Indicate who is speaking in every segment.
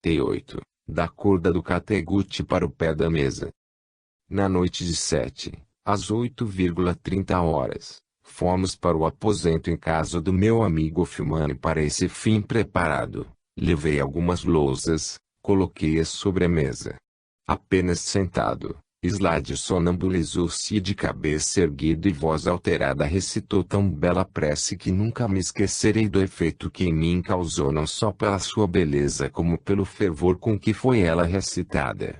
Speaker 1: T8, da corda do categute para o pé da mesa. Na noite de 7, às 8h30, fomos para o aposento em casa do meu amigo Filmano e para esse fim preparado, levei algumas lousas, coloquei-as sobre a mesa. Apenas sentado, Slade sonambulizou-se e de cabeça erguida e voz alterada recitou tão bela prece que nunca me esquecerei do efeito que em mim causou não só pela sua beleza como pelo fervor com que foi ela recitada.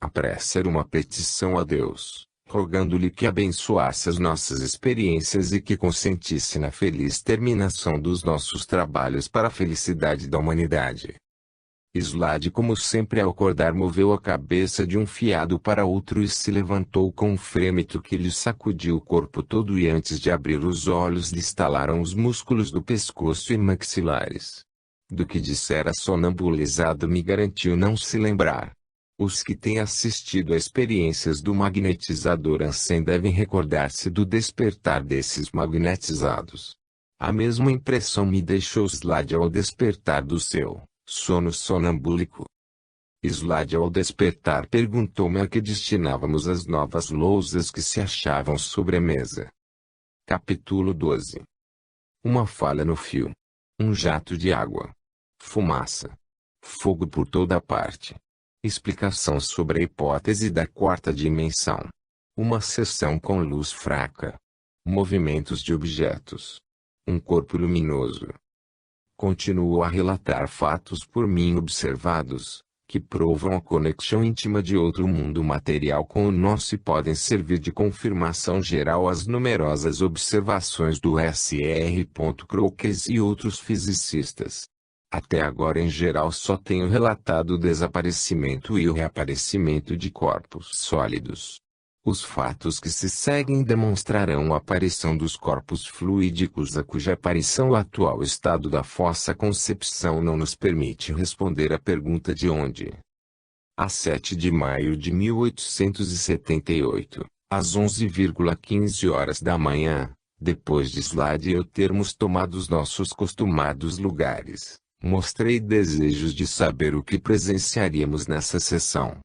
Speaker 1: A prece era uma petição a Deus, rogando-lhe que abençoasse as nossas experiências e que consentisse na feliz terminação dos nossos trabalhos para a felicidade da humanidade. Slade, como sempre ao acordar, moveu a cabeça de um fiado para outro e se levantou com um frêmito que lhe sacudiu o corpo todo, e antes de abrir os olhos lhe estalaram os músculos do pescoço e maxilares. Do que dissera sonambulizado me garantiu não se lembrar. Os que têm assistido a experiências do magnetizador Ansem devem recordar-se do despertar desses magnetizados. A mesma impressão me deixou Slade ao despertar do seu sono sonambúlico. Slade, ao despertar, perguntou-me a que destinávamos as novas lousas que se achavam sobre a mesa. Capítulo 12. Uma falha no fio. Um jato de água. Fumaça. Fogo por toda parte. Explicação sobre a hipótese da quarta dimensão. Uma sessão com luz fraca. Movimentos de objetos. Um corpo luminoso. Continuo a relatar fatos por mim observados, que provam a conexão íntima de outro mundo material com o nosso e podem servir de confirmação geral às numerosas observações do Sr. Crookes e outros fisicistas. Até agora, em geral, só tenho relatado o desaparecimento e o reaparecimento de corpos sólidos. Os fatos que se seguem demonstrarão a aparição dos corpos fluídicos, a cuja aparição o atual estado da vossa concepção não nos permite responder à pergunta de onde. A 7 de maio de 1878, às 11h15 da manhã, depois de Slade e eu termos tomado os nossos costumados lugares, mostrei desejos de saber o que presenciaríamos nessa sessão.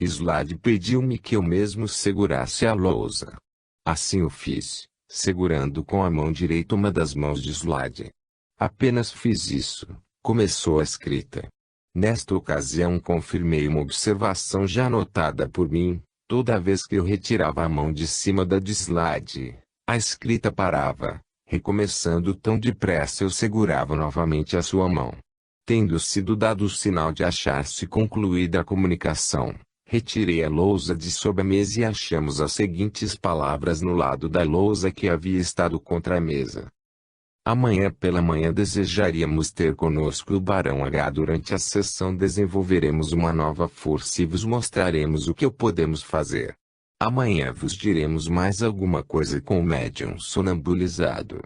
Speaker 1: Slade pediu-me que eu mesmo segurasse a lousa. Assim o fiz, segurando com a mão direita uma das mãos de Slade. Apenas fiz isso, começou a escrita. Nesta ocasião confirmei uma observação já notada por mim: toda vez que eu retirava a mão de cima da de Slade, a escrita parava. Recomeçando tão depressa, eu segurava novamente a sua mão. Tendo sido dado o sinal de achar-se concluída a comunicação, retirei a lousa de sob a mesa e achamos as seguintes palavras no lado da lousa que havia estado contra a mesa. Amanhã pela manhã desejaríamos ter conosco o Barão H. Durante a sessão desenvolveremos uma nova força e vos mostraremos o que podemos fazer. Amanhã vos diremos mais alguma coisa com o médium sonambulizado.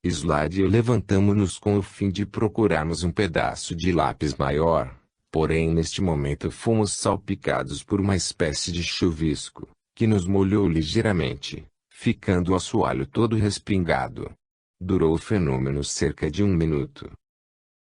Speaker 1: Slade e eu levantamo-nos com o fim de procurarmos um pedaço de lápis maior. Porém, neste momento fomos salpicados por uma espécie de chuvisco, que nos molhou ligeiramente, ficando o assoalho todo respingado. Durou o fenômeno cerca de 1 minuto.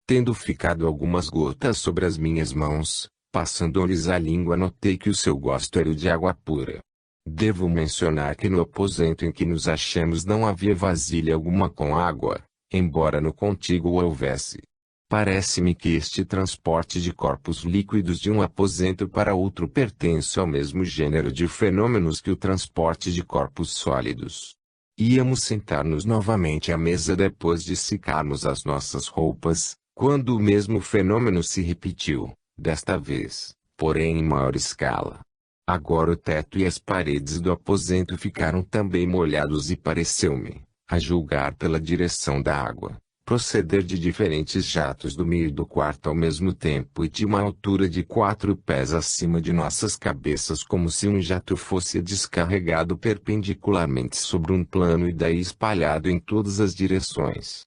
Speaker 1: Tendo ficado algumas gotas sobre as minhas mãos, passando-lhes a língua, notei que o seu gosto era o de água pura. Devo mencionar que no aposento em que nos achamos não havia vasilha alguma com água, embora no contíguo houvesse. Parece-me que este transporte de corpos líquidos de um aposento para outro pertence ao mesmo gênero de fenômenos que o transporte de corpos sólidos. Íamos sentar-nos novamente à mesa depois de secarmos as nossas roupas, quando o mesmo fenômeno se repetiu, desta vez, porém em maior escala. Agora o teto e as paredes do aposento ficaram também molhados e pareceu-me, a julgar pela direção da água, proceder de diferentes jatos do meio do quarto ao mesmo tempo e de uma altura de 4 pés acima de nossas cabeças, como se um jato fosse descarregado perpendicularmente sobre um plano e daí espalhado em todas as direções.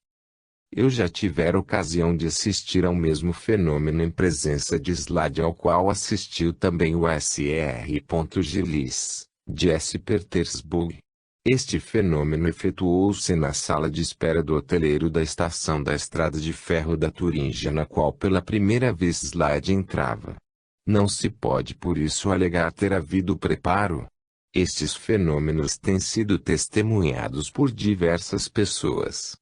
Speaker 1: Eu já tivera ocasião de assistir ao mesmo fenômeno em presença de Slade, ao qual assistiu também o Sr. Gillis, de S. Petersburg. Este fenômeno efetuou-se na sala de espera do hoteleiro da estação da estrada de ferro da Turíngia, na qual pela primeira vez Slade entrava. Não se pode por isso alegar ter havido preparo. Estes fenômenos têm sido testemunhados por diversas pessoas.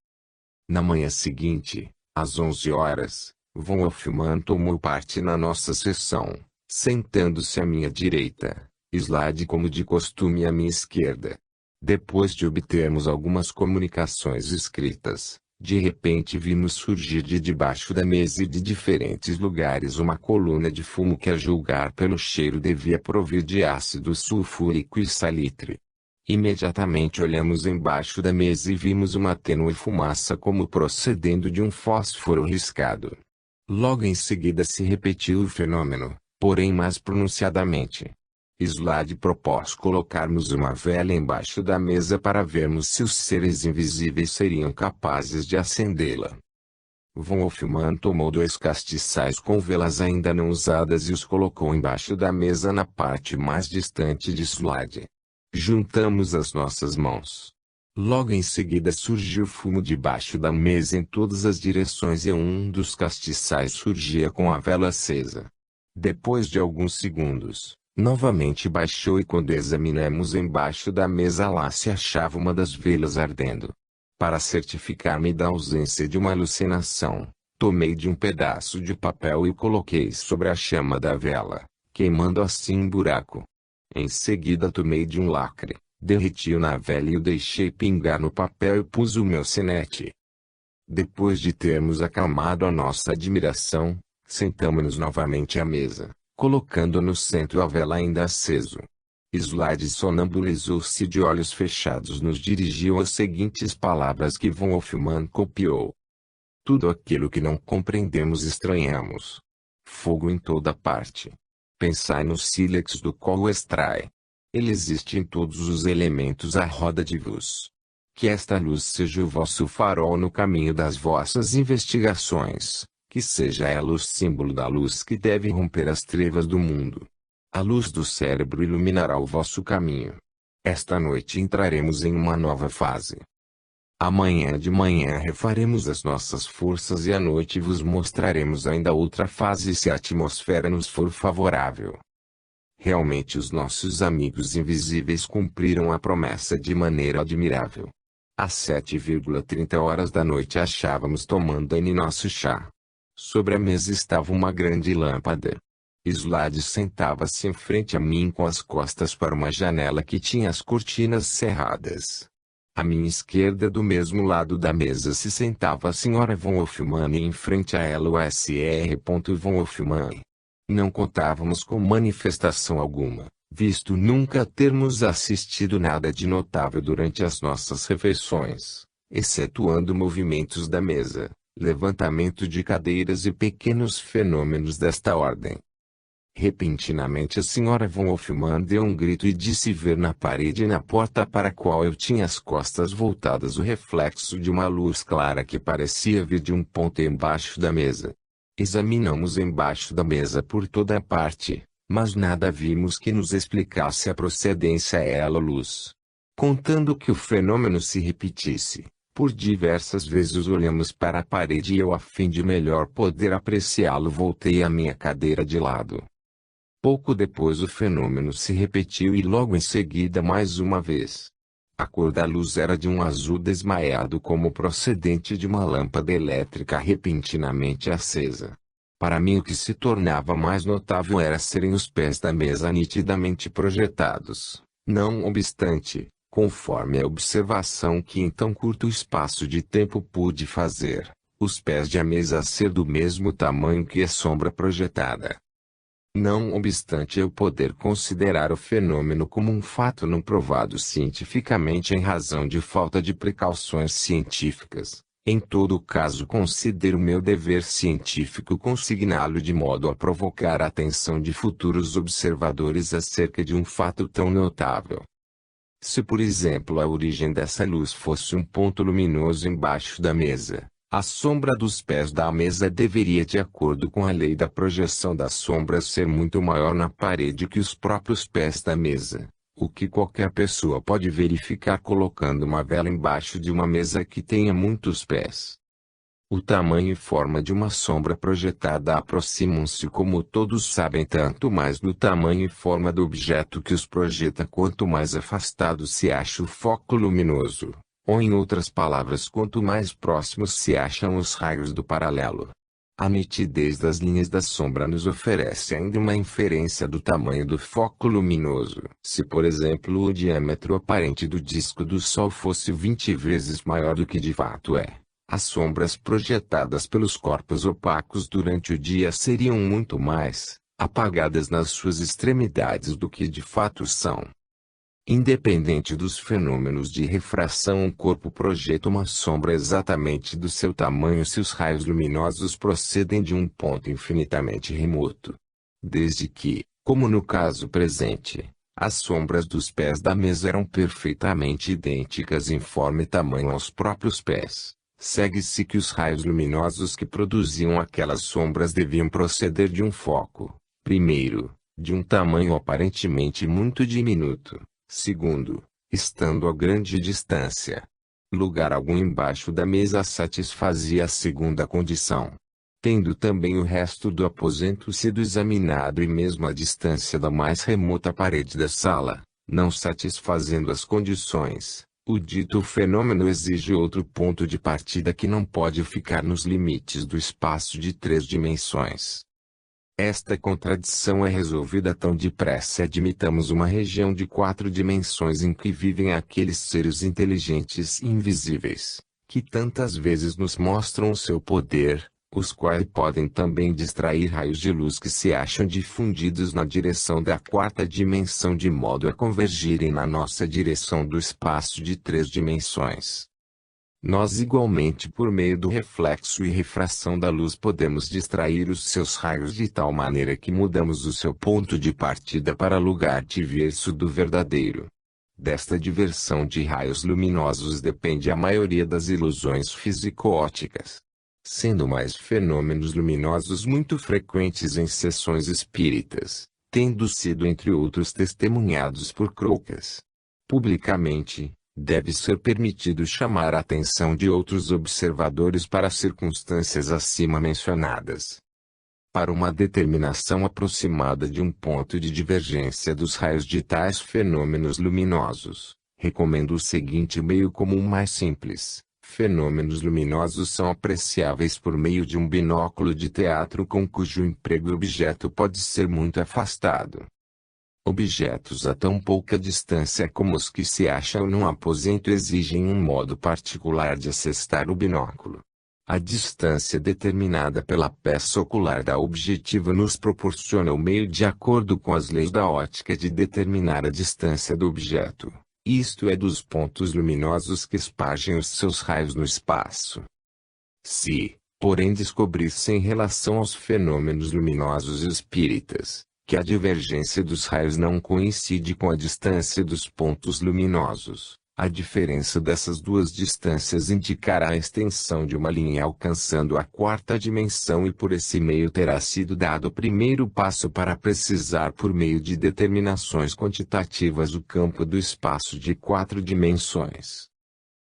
Speaker 1: Na manhã seguinte, às 11 horas, Von Hoffmann tomou parte na nossa sessão, sentando-se à minha direita, Slade como de costume à minha esquerda. Depois de obtermos algumas comunicações escritas, de repente vimos surgir de debaixo da mesa e de diferentes lugares uma coluna de fumo que, a julgar pelo cheiro, devia provir de ácido sulfúrico e salitre. Imediatamente olhamos embaixo da mesa e vimos uma tênue fumaça como procedendo de um fósforo riscado. Logo em seguida se repetiu o fenômeno, porém mais pronunciadamente. Slade propôs colocarmos uma vela embaixo da mesa para vermos se os seres invisíveis seriam capazes de acendê-la. Von Hoffmann tomou 2 castiçais com velas ainda não usadas e os colocou embaixo da mesa na parte mais distante de Slade. Juntamos as nossas mãos. Logo em seguida surgiu fumo debaixo da mesa em todas as direções e um dos castiçais surgia com a vela acesa. Depois de alguns segundos, novamente baixou e quando examinamos embaixo da mesa lá se achava uma das velas ardendo. Para certificar-me da ausência de uma alucinação, tomei de um pedaço de papel e o coloquei sobre a chama da vela, queimando assim um buraco. Em seguida tomei de um lacre, derreti-o na vela e o deixei pingar no papel e pus o meu sinete. Depois de termos acalmado a nossa admiração, sentamo-nos novamente à mesa, colocando no centro a vela ainda aceso. Slade sonambulizou-se de olhos fechados, nos dirigiu as seguintes palavras que Von Hoffmann copiou. Tudo aquilo que não compreendemos estranhamos. Fogo em toda parte. Pensai no sílex do qual o extrai. Ele existe em todos os elementos à roda de vos. Que esta luz seja o vosso farol no caminho das vossas investigações, que seja ela o símbolo da luz que deve romper as trevas do mundo. A luz do cérebro iluminará o vosso caminho. Esta noite entraremos em uma nova fase. Amanhã de manhã refaremos as nossas forças e à noite vos mostraremos ainda outra fase se a atmosfera nos for favorável. Realmente os nossos amigos invisíveis cumpriram a promessa de maneira admirável. Às 7h30 da noite achávamos tomando em nosso chá. Sobre a mesa estava uma grande lâmpada. Slade sentava-se em frente a mim com as costas para uma janela que tinha as cortinas cerradas. À minha esquerda, do mesmo lado da mesa, se sentava a Sra. Von Hoffmann e em frente a ela o Sr. Von Hoffmann. Não contávamos com manifestação alguma, visto nunca termos assistido nada de notável durante as nossas refeições, excetuando movimentos da mesa, levantamento de cadeiras e pequenos fenômenos desta ordem. Repentinamente a Sra. Von Hoffmann deu um grito e disse ver na parede e na porta para a qual eu tinha as costas voltadas o reflexo de uma luz clara que parecia vir de um ponto embaixo da mesa. Examinamos embaixo da mesa por toda a parte, mas nada vimos que nos explicasse a procedência dela luz. Contando que o fenômeno se repetisse, por diversas vezes olhamos para a parede e eu, a fim de melhor poder apreciá-lo, voltei a minha cadeira de lado. Pouco depois o fenômeno se repetiu e logo em seguida mais uma vez. A cor da luz era de um azul desmaiado como procedente de uma lâmpada elétrica repentinamente acesa. Para mim o que se tornava mais notável era serem os pés da mesa nitidamente projetados. Não obstante, conforme a observação que em tão curto espaço de tempo pude fazer, os pés de a mesa ser do mesmo tamanho que a sombra projetada. Não obstante eu poder considerar o fenômeno como um fato não provado cientificamente em razão de falta de precauções científicas, em todo caso considero meu dever científico consigná-lo de modo a provocar a atenção de futuros observadores acerca de um fato tão notável. Se por exemplo a origem dessa luz fosse um ponto luminoso embaixo da mesa, a sombra dos pés da mesa deveria, de acordo com a lei da projeção das sombras, ser muito maior na parede que os próprios pés da mesa, o que qualquer pessoa pode verificar colocando uma vela embaixo de uma mesa que tenha muitos pés. O tamanho e forma de uma sombra projetada aproximam-se, como todos sabem, tanto mais do tamanho e forma do objeto que os projeta quanto mais afastado se acha o foco luminoso, ou em outras palavras, quanto mais próximos se acham os raios do paralelo. A nitidez das linhas da sombra nos oferece ainda uma inferência do tamanho do foco luminoso. Se, por exemplo, o diâmetro aparente do disco do Sol fosse 20 vezes maior do que de fato é, as sombras projetadas pelos corpos opacos durante o dia seriam muito mais apagadas nas suas extremidades do que de fato são. Independente dos fenômenos de refração, um corpo projeta uma sombra exatamente do seu tamanho se os raios luminosos procedem de um ponto infinitamente remoto. Desde que, como no caso presente, as sombras dos pés da mesa eram perfeitamente idênticas em forma e tamanho aos próprios pés, segue-se que os raios luminosos que produziam aquelas sombras deviam proceder de um foco, primeiro, de um tamanho aparentemente muito diminuto, segundo, estando a grande distância. Lugar algum embaixo da mesa satisfazia a segunda condição. Tendo também o resto do aposento sido examinado e mesmo a distância da mais remota parede da sala, não satisfazendo as condições, o dito fenômeno exige outro ponto de partida que não pode ficar nos limites do espaço de 3 dimensões. Esta contradição é resolvida tão depressa. Admitamos uma região de 4 dimensões em que vivem aqueles seres inteligentes e invisíveis, que tantas vezes nos mostram o seu poder, os quais podem também distrair raios de luz que se acham difundidos na direção da 4ª dimensão de modo a convergirem na nossa direção do espaço de 3 dimensões. Nós igualmente, por meio do reflexo e refração da luz, podemos distrair os seus raios de tal maneira que mudamos o seu ponto de partida para lugar diverso do verdadeiro. Desta diversão de raios luminosos depende a maioria das ilusões físico-ópticas. Sendo mais fenômenos luminosos muito frequentes em sessões espíritas, tendo sido entre outros testemunhados por Crocas publicamente, deve ser permitido chamar a atenção de outros observadores para as circunstâncias acima mencionadas. Para uma determinação aproximada de um ponto de divergência dos raios de tais fenômenos luminosos, recomendo o seguinte meio comum mais simples. Fenômenos luminosos são apreciáveis por meio de um binóculo de teatro com cujo emprego o objeto pode ser muito afastado. Objetos a tão pouca distância como os que se acham num aposento exigem um modo particular de acessar o binóculo. A distância determinada pela peça ocular da objetiva nos proporciona o meio, de acordo com as leis da ótica, de determinar a distância do objeto, isto é, dos pontos luminosos que espargem os seus raios no espaço. Se, porém, descobrisse em relação aos fenômenos luminosos espíritas, que a divergência dos raios não coincide com a distância dos pontos luminosos, a diferença dessas duas distâncias indicará a extensão de uma linha alcançando a 4ª dimensão, e por esse meio terá sido dado o primeiro passo para precisar por meio de determinações quantitativas o campo do espaço de 4 dimensões.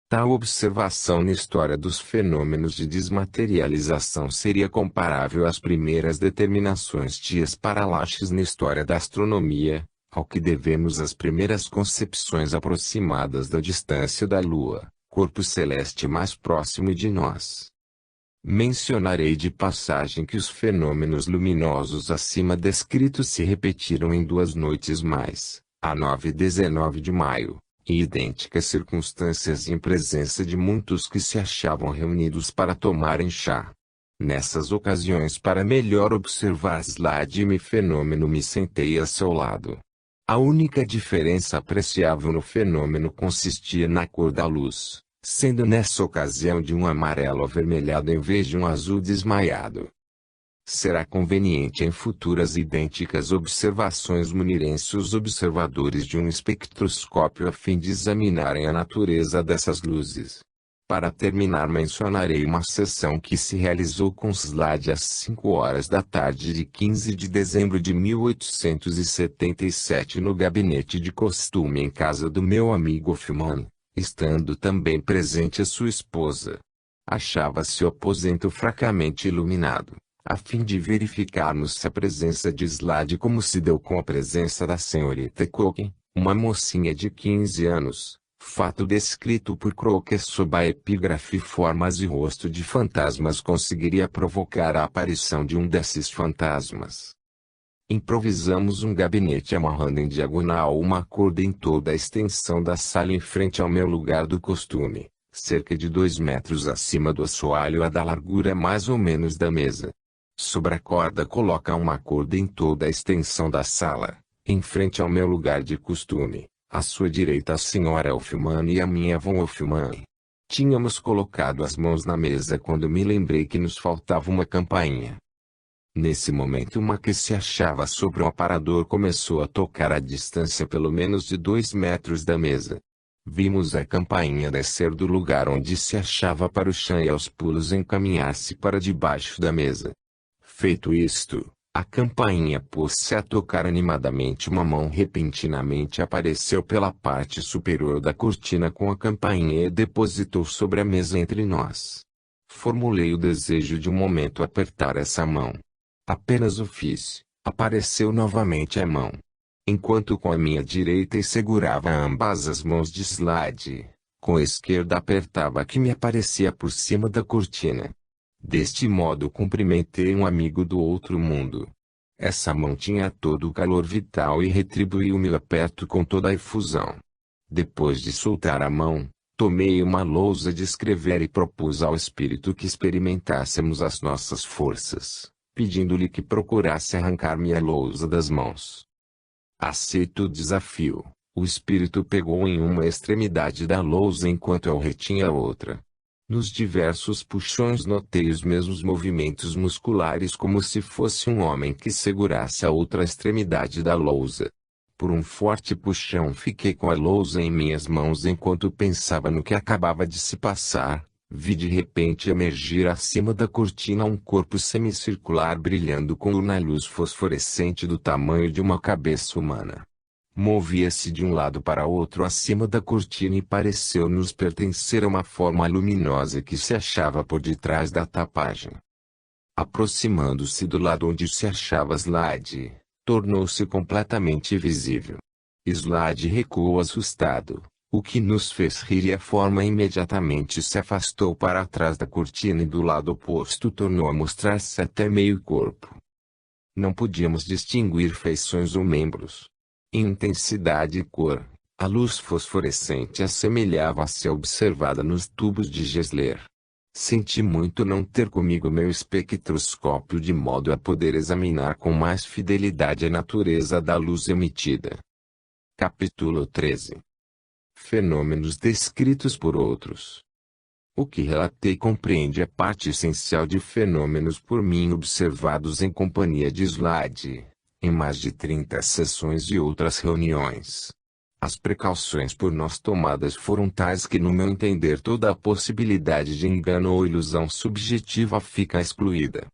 Speaker 1: Tal observação na história dos fenômenos de desmaterialização seria comparável às primeiras determinações tias para Laches na história da astronomia, ao que devemos as primeiras concepções aproximadas da distância da Lua, corpo celeste mais próximo de nós. Mencionarei de passagem que os fenômenos luminosos acima descritos se repetiram em 2 noites mais, a 9 e 19 de maio. Em idênticas circunstâncias e em presença de muitos que se achavam reunidos para tomarem chá. Nessas ocasiões, para melhor observar slade fenômeno, me sentei a seu lado. A única diferença apreciável no fenômeno consistia na cor da luz, sendo nessa ocasião de um amarelo avermelhado em vez de um azul desmaiado. Será conveniente em futuras idênticas observações munirem-se os observadores de um espectroscópio a fim de examinarem a natureza dessas luzes. Para terminar, mencionarei uma sessão que se realizou com Slade às 5 horas da tarde de 15 de dezembro de 1877 no gabinete de costume em casa do meu amigo Hoffman, estando também presente a sua esposa. Achava-se o aposento fracamente iluminado, a fim de verificarmos se a presença de Slade como se deu com a presença da senhorita Croque, uma mocinha de 15 anos, fato descrito por Croque sob a epígrafe Formas e Rosto de Fantasmas conseguiria provocar a aparição de um desses fantasmas. Improvisamos um gabinete amarrando em diagonal uma corda em toda a extensão da sala em frente ao meu lugar do costume, cerca de 2 metros acima do assoalho a da largura mais ou menos da mesa. Sobre a corda coloca uma corda em toda a extensão da sala, em frente ao meu lugar de costume, à sua direita a senhora Elfman e a minha von Elfman. Tínhamos colocado as mãos na mesa quando me lembrei que nos faltava uma campainha. Nesse momento uma que se achava sobre o aparador começou a tocar a distância pelo menos de 2 metros da mesa. Vimos a campainha descer do lugar onde se achava para o chão e aos pulos encaminhar-se para debaixo da mesa. Feito isto, a campainha pôs-se a tocar animadamente. Uma mão repentinamente apareceu pela parte superior da cortina com a campainha e depositou sobre a mesa entre nós. Formulei o desejo de um momento apertar essa mão. Apenas o fiz, apareceu novamente a mão. Enquanto com a minha direita segurava ambas as mãos de Slade, com a esquerda apertava a que me aparecia por cima da cortina. Deste modo cumprimentei um amigo do outro mundo. Essa mão tinha todo o calor vital e retribuiu-me o aperto com toda a efusão. Depois de soltar a mão, tomei uma lousa de escrever e propus ao espírito que experimentássemos as nossas forças, pedindo-lhe que procurasse arrancar-me a lousa das mãos. Aceito o desafio. O espírito pegou em uma extremidade da lousa enquanto eu retinha a outra. Nos diversos puxões notei os mesmos movimentos musculares como se fosse um homem que segurasse a outra extremidade da lousa. Por um forte puxão fiquei com a lousa em minhas mãos enquanto pensava no que acabava de se passar. Vi de repente emergir acima da cortina um corpo semicircular brilhando com uma luz fosforescente do tamanho de uma cabeça humana. Movia-se de um lado para outro acima da cortina e pareceu-nos pertencer a uma forma luminosa que se achava por detrás da tapagem. Aproximando-se do lado onde se achava Slade, tornou-se completamente visível. Slade recuou assustado, o que nos fez rir e a forma imediatamente se afastou para trás da cortina e do lado oposto tornou a mostrar-se até meio corpo. Não podíamos distinguir feições ou membros. Em intensidade e cor, a luz fosforescente assemelhava-se à observada nos tubos de Gessler. Senti muito não ter comigo meu espectroscópio de modo a poder examinar com mais fidelidade a natureza da luz emitida. Capítulo 13. Fenômenos descritos por outros. O que relatei compreende a parte essencial de fenômenos por mim observados em companhia de Slade, em mais de 30 sessões e outras reuniões. As precauções por nós tomadas foram tais que no meu entender toda a possibilidade de engano ou ilusão subjetiva fica excluída.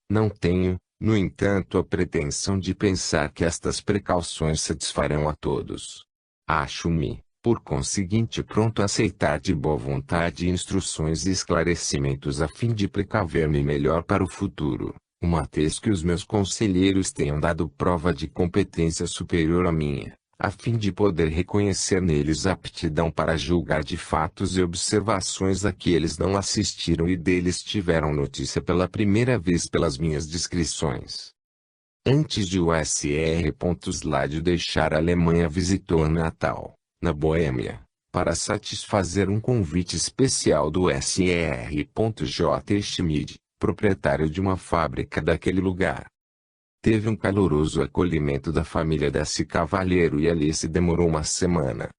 Speaker 1: Não tenho, no entanto, a pretensão de pensar que estas precauções satisfarão a todos. Acho-me, por conseguinte, pronto a aceitar de boa vontade instruções e esclarecimentos a fim de precaver-me melhor para o futuro, uma vez que os meus conselheiros tenham dado prova de competência superior à minha, a fim de poder reconhecer neles aptidão para julgar de fatos e observações a que eles não assistiram e deles tiveram notícia pela primeira vez pelas minhas descrições. Antes de o Sr. Slade deixar a Alemanha, visitou a Natal, na Boêmia, para satisfazer um convite especial do Sr. J. Schmid, proprietário de uma fábrica daquele lugar. Teve um caloroso acolhimento da família desse cavalheiro e ali se demorou uma semana.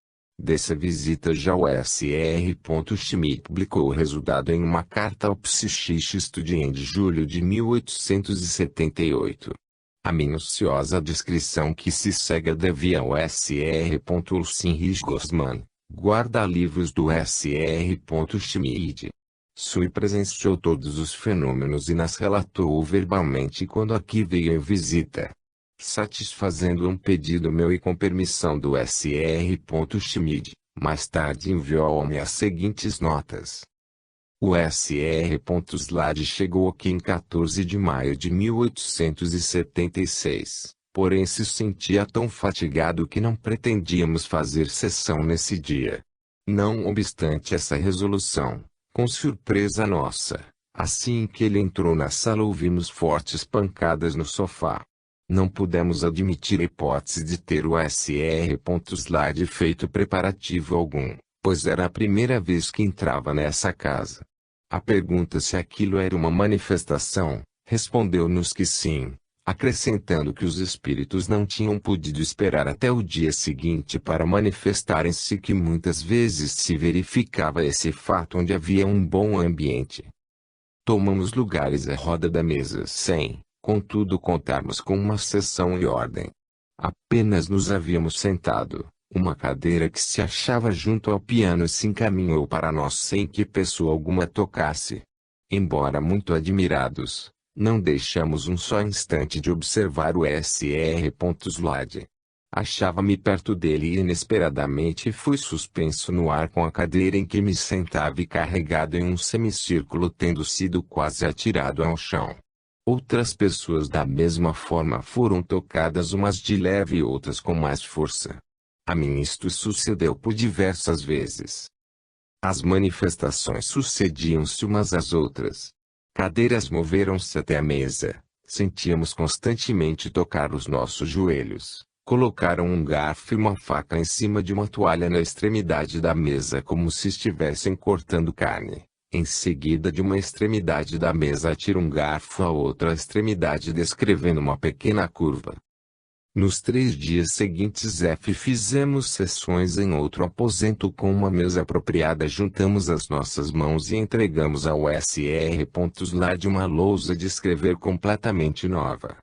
Speaker 1: Dessa visita já o Sr. Schmid publicou o resultado em uma carta ao Psychische Studien de julho de 1878. A minuciosa descrição que se segue devia ao Sr. Ulrich Grossmann, guarda-livros do Sr. Schmid. Sui presenciou todos os fenômenos e nas relatou verbalmente quando aqui veio em visita. Satisfazendo um pedido meu e com permissão do Sr. Schmid, mais tarde enviou-me as seguintes notas. O Sr. Slade chegou aqui em 14 de maio de 1876, porém se sentia tão fatigado que não pretendíamos fazer sessão nesse dia. Não obstante essa resolução, com surpresa nossa, assim que ele entrou na sala ouvimos fortes pancadas no sofá. Não pudemos admitir a hipótese de ter o Sr. Slade feito preparativo algum, pois era a primeira vez que entrava nessa casa. A pergunta se aquilo era uma manifestação, respondeu-nos que sim, acrescentando que os espíritos não tinham podido esperar até o dia seguinte para manifestarem-se, que muitas vezes se verificava esse fato onde havia um bom ambiente. Tomamos lugares à roda da mesa sem, contudo, contarmos com uma sessão em ordem. Apenas nos havíamos sentado. Uma cadeira que se achava junto ao piano se encaminhou para nós sem que pessoa alguma tocasse. Embora muito admirados, não deixamos um só instante de observar o Sr. Slade. Achava-me perto dele e inesperadamente fui suspenso no ar com a cadeira em que me sentava e carregado em um semicírculo, tendo sido quase atirado ao chão. Outras pessoas da mesma forma foram tocadas, umas de leve e outras com mais força. A mim isto sucedeu por diversas vezes. As manifestações sucediam-se umas às outras. Cadeiras moveram-se até a mesa, sentíamos constantemente tocar os nossos joelhos. Colocaram um garfo e uma faca em cima de uma toalha na extremidade da mesa como se estivessem cortando carne. Em seguida, de uma extremidade da mesa atira um garfo à outra extremidade, descrevendo uma pequena curva. Nos 3 dias seguintes fizemos sessões em outro aposento com uma mesa apropriada. Juntamos as nossas mãos e entregamos ao Sr. Slade uma lousa de escrever completamente nova.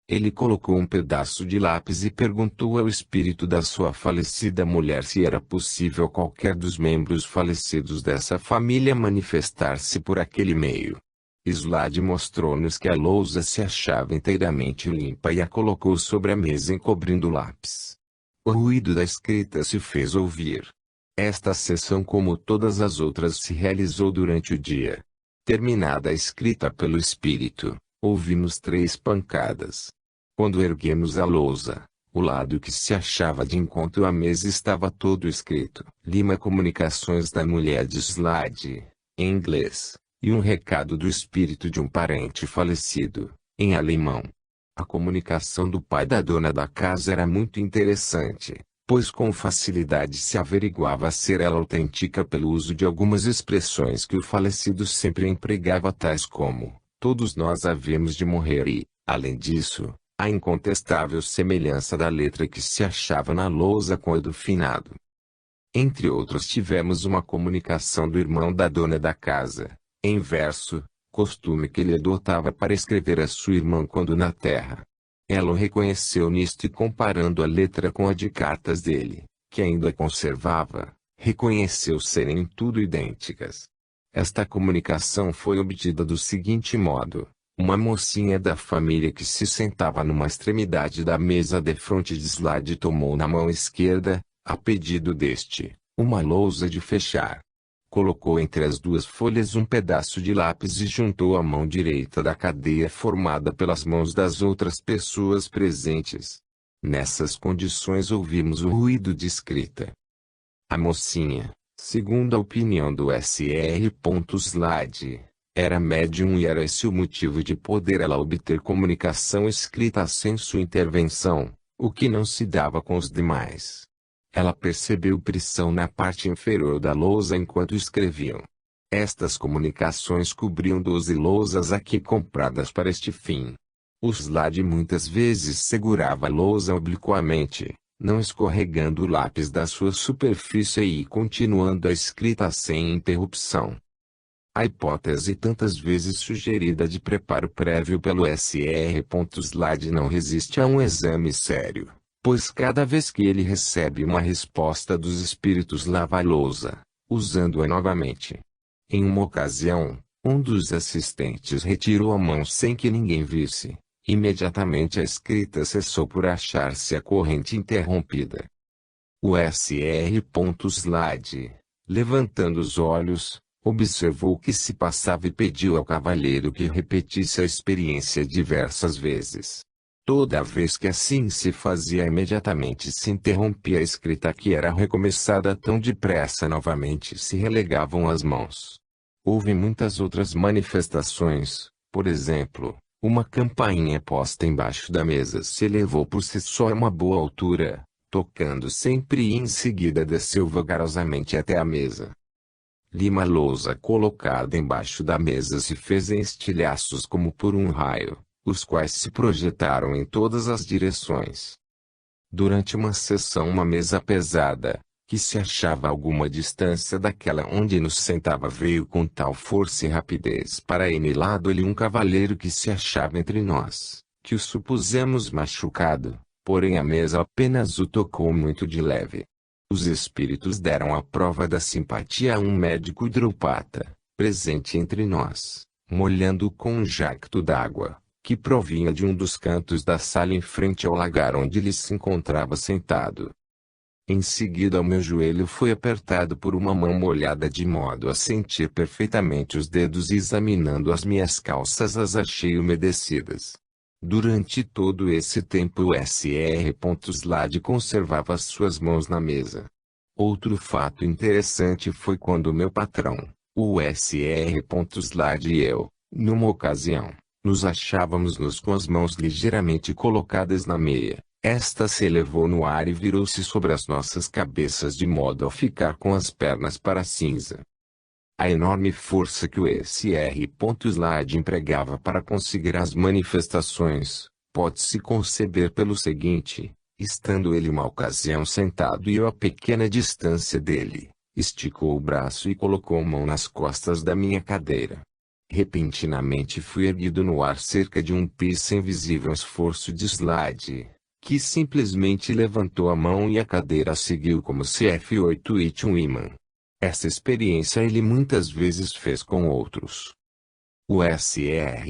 Speaker 1: Ele colocou um pedaço de lápis e perguntou ao espírito da sua falecida mulher se era possível qualquer dos membros falecidos dessa família manifestar-se por aquele meio. Slade mostrou-nos que a lousa se achava inteiramente limpa e a colocou sobre a mesa encobrindo o lápis. O ruído da escrita se fez ouvir. Esta sessão, como todas as outras, se realizou durante o dia. Terminada a escrita pelo espírito, ouvimos 3 pancadas. Quando erguemos a lousa, o lado que se achava de encontro à mesa estava todo escrito: Lima, comunicações da mulher de Slade, em inglês, e um recado do espírito de um parente falecido, em alemão. A comunicação do pai da dona da casa era muito interessante, pois com facilidade se averiguava ser ela autêntica pelo uso de algumas expressões que o falecido sempre empregava, tais como: todos nós havíamos de morrer e, além disso, a incontestável semelhança da letra que se achava na lousa com a do finado. Entre outros, tivemos uma comunicação do irmão da dona da casa, em verso, costume que ele adotava para escrever a sua irmã quando na terra. Ela o reconheceu nisto e, comparando a letra com a de cartas dele, que ainda conservava, reconheceu serem em tudo idênticas. Esta comunicação foi obtida do seguinte modo: uma mocinha da família que se sentava numa extremidade da mesa defronte de Slade tomou na mão esquerda, a pedido deste, uma lousa de fechar. Colocou entre as 2 folhas um pedaço de lápis e juntou a mão direita da cadeia formada pelas mãos das outras pessoas presentes. Nessas condições ouvimos o ruído de escrita. A mocinha, segundo a opinião do Sr. Slade, era médium e era esse o motivo de poder ela obter comunicação escrita sem sua intervenção, o que não se dava com os demais. Ela percebeu pressão na parte inferior da lousa enquanto escreviam. Estas comunicações cobriam 12 lousas aqui compradas para este fim. O Slade muitas vezes segurava a lousa obliquamente, não escorregando o lápis da sua superfície e continuando a escrita sem interrupção. A hipótese tantas vezes sugerida de preparo prévio pelo Sr. Slade não resiste a um exame sério. Pois cada vez que ele recebe uma resposta dos espíritos lava a lousa, usando-a novamente. Em uma ocasião, um dos assistentes retirou a mão sem que ninguém visse. Imediatamente a escrita cessou por achar-se a corrente interrompida. O Sr. Levantando os olhos, observou o que se passava e pediu ao cavalheiro que repetisse a experiência diversas vezes. Toda vez que assim se fazia, imediatamente se interrompia a escrita, que era recomeçada tão depressa, novamente se relegavam as mãos. Houve muitas outras manifestações, por exemplo, uma campainha posta embaixo da mesa se elevou por si só a uma boa altura, tocando sempre, e em seguida desceu vagarosamente até a mesa. Uma lousa colocada embaixo da mesa se fez em estilhaços como por um raio, os quais se projetaram em todas as direções. Durante uma sessão, uma mesa pesada, que se achava a alguma distância daquela onde nos sentava, veio com tal força e rapidez para N lado ele um cavalheiro que se achava entre nós, que o supusemos machucado, porém a mesa apenas o tocou muito de leve. Os espíritos deram a prova da simpatia a um médico hidropata, presente entre nós, molhando-o com um jacto d'água, que provinha de um dos cantos da sala em frente ao lagar onde ele se encontrava sentado. Em seguida, o meu joelho foi apertado por uma mão molhada de modo a sentir perfeitamente os dedos, e examinando as minhas calças as achei umedecidas. Durante todo esse tempo o Sr. conservava as suas mãos na mesa. Outro fato interessante foi quando meu patrão, o Sr. e eu, numa ocasião, nos achávamos com as mãos ligeiramente colocadas na meia. Esta se elevou no ar e virou-se sobre as nossas cabeças de modo a ficar com as pernas para cinza. A enorme força que o Sr. empregava para conseguir as manifestações, pode-se conceber pelo seguinte: estando ele uma ocasião sentado e eu a pequena distância dele, esticou o braço e colocou a mão nas costas da minha cadeira. Repentinamente fui erguido no ar cerca de um pé sem visível esforço de que simplesmente levantou a mão e a cadeira seguiu como se F8 um imã. Essa experiência ele muitas vezes fez com outros. O Sr.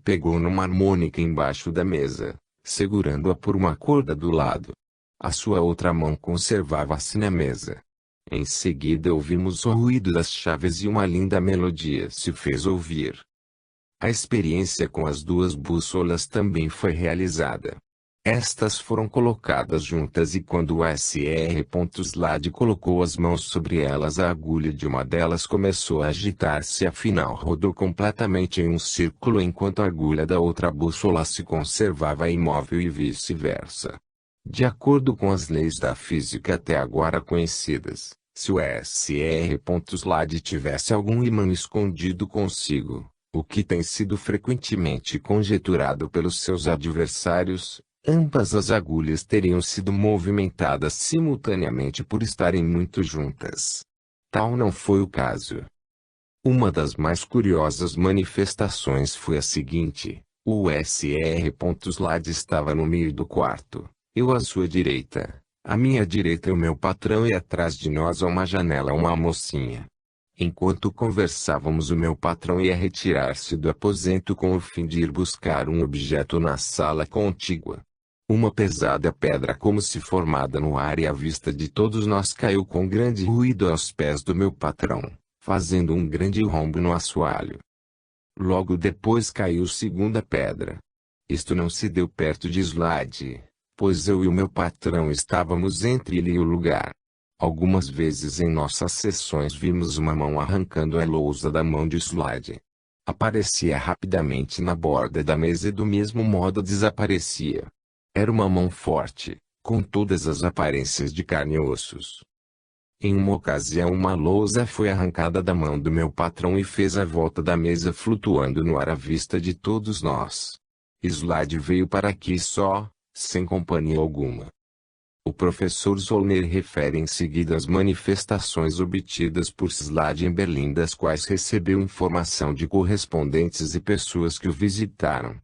Speaker 1: pegou numa harmônica embaixo da mesa, segurando-a por uma corda do lado. A sua outra mão conservava-se na mesa. Em seguida ouvimos o ruído das chaves e uma linda melodia se fez ouvir. A experiência com as duas bússolas também foi realizada. Estas foram colocadas juntas e quando o Sr. colocou as mãos sobre elas, a agulha de uma delas começou a agitar-se e afinal rodou completamente em um círculo, enquanto a agulha da outra bússola se conservava imóvel e vice-versa. De acordo com as leis da física até agora conhecidas, se o Sr. tivesse algum imã escondido consigo, o que tem sido frequentemente conjeturado pelos seus adversários, ambas as agulhas teriam sido movimentadas simultaneamente por estarem muito juntas. Tal não foi o caso. Uma das mais curiosas manifestações foi a seguinte: o Sr. estava no meio do quarto, eu à sua direita, à minha direita o meu patrão e atrás de nós a uma janela uma mocinha. Enquanto conversávamos, o meu patrão ia retirar-se do aposento com o fim de ir buscar um objeto na sala contígua. Uma pesada pedra como se formada no ar e à vista de todos nós caiu com grande ruído aos pés do meu patrão, fazendo um grande rombo no assoalho. Logo depois caiu segunda pedra. Isto não se deu perto de pois eu e o meu patrão estávamos entre ele e o lugar. Algumas vezes em nossas sessões vimos uma mão arrancando a lousa da mão de aparecia rapidamente na borda da mesa e do mesmo modo desaparecia. Era uma mão forte, com todas as aparências de carne e ossos. Em uma ocasião uma lousa foi arrancada da mão do meu patrão e fez a volta da mesa flutuando no ar à vista de todos nós. Veio para aqui só, sem companhia alguma. O professor Zollner refere em seguida as manifestações obtidas por em Berlim, das quais recebeu informação de correspondentes e pessoas que o visitaram.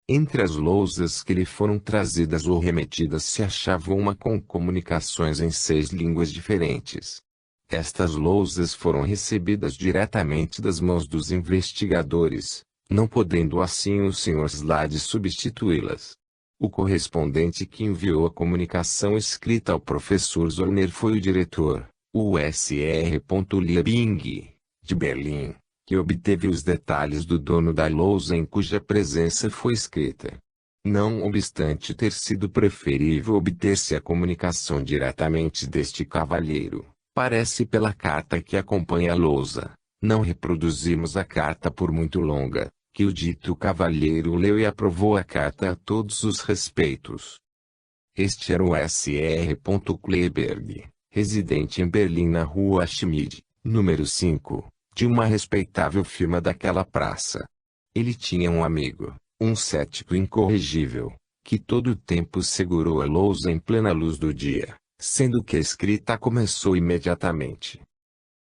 Speaker 1: Entre as lousas que lhe foram trazidas ou remetidas se achava uma com comunicações em 6 línguas diferentes. Estas lousas foram recebidas diretamente das mãos dos investigadores, não podendo assim o Sr. Slade substituí-las. O correspondente que enviou a comunicação escrita ao professor Zorner foi o diretor, o Sr. Liebing, de Berlim, que obteve os detalhes do dono da lousa em cuja presença foi escrita. Não obstante ter sido preferível obter-se a comunicação diretamente deste cavalheiro, parece pela carta que acompanha a lousa, não reproduzimos a carta por muito longa, que o dito cavalheiro leu e aprovou a carta a todos os respeitos. Este era o Sr. Kleberg, residente em Berlim na rua Schmid, número 5, de uma respeitável firma daquela praça. Ele tinha um amigo, um cético incorrigível, que todo o tempo segurou a lousa em plena luz do dia, sendo que a escrita começou imediatamente.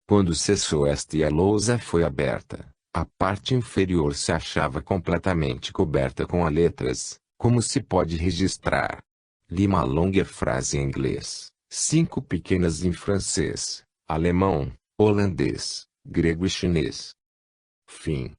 Speaker 1: Quando cessou esta e a lousa foi aberta, a parte inferior se achava completamente coberta com letras, como se pode registrar. Li uma longa frase em inglês, 5 pequenas em francês, alemão, holandês, grego e chinês. Fim.